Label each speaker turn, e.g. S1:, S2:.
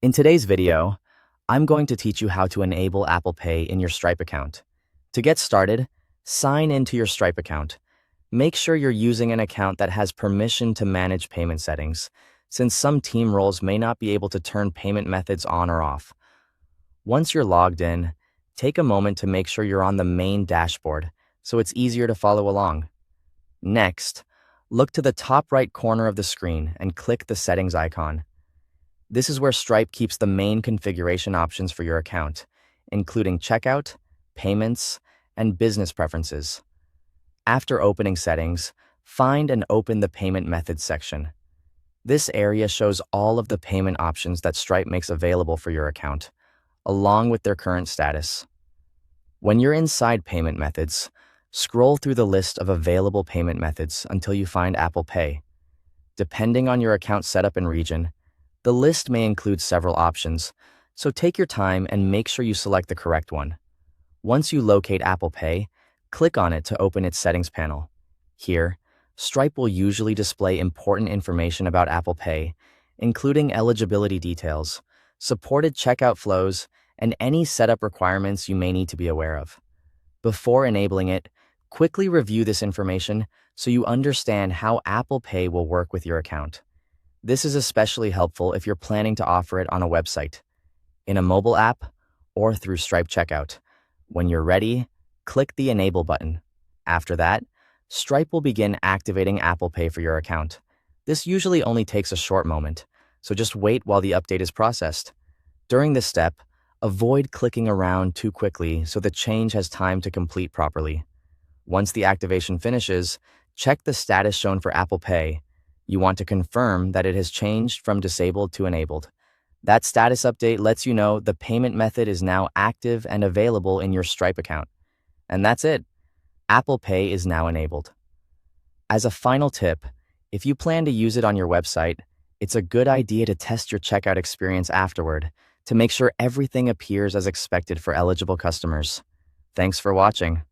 S1: In today's video, I'm going to teach you how to enable Apple Pay in your Stripe account. To get started, sign into your Stripe account. Make sure you're using an account that has permission to manage payment settings, since some team roles may not be able to turn payment methods on or off. Once you're logged in, take a moment to make sure you're on the main dashboard so it's easier to follow along. Next, look to the top right corner of the screen and click the settings icon. This is where Stripe keeps the main configuration options for your account, including checkout, payments, and business preferences. After opening settings, find and open the payment methods section. This area shows all of the payment options that Stripe makes available for your account, along with their current status. When you're inside payment methods, scroll through the list of available payment methods until you find Apple Pay. Depending on your account setup and region, the list may include several options, so take your time and make sure you select the correct one. Once you locate Apple Pay, click on it to open its settings panel. Here, Stripe will usually display important information about Apple Pay, including eligibility details, supported checkout flows, and any setup requirements you may need to be aware of. Before enabling it, quickly review this information so you understand how Apple Pay will work with your account. This is especially helpful if you're planning to offer it on a website, in a mobile app, or through Stripe Checkout. When you're ready, click the Enable button. After that, Stripe will begin activating Apple Pay for your account. This usually only takes a short moment, so just wait while the update is processed. During this step, avoid clicking around too quickly so the change has time to complete properly. Once the activation finishes, check the status shown for Apple Pay. You want to confirm that it has changed from disabled to enabled. That status update lets you know the payment method is now active and available in your Stripe account. And that's it. Apple Pay is now enabled. As a final tip, if you plan to use it on your website, it's a good idea to test your checkout experience afterward to make sure everything appears as expected for eligible customers. Thanks for watching.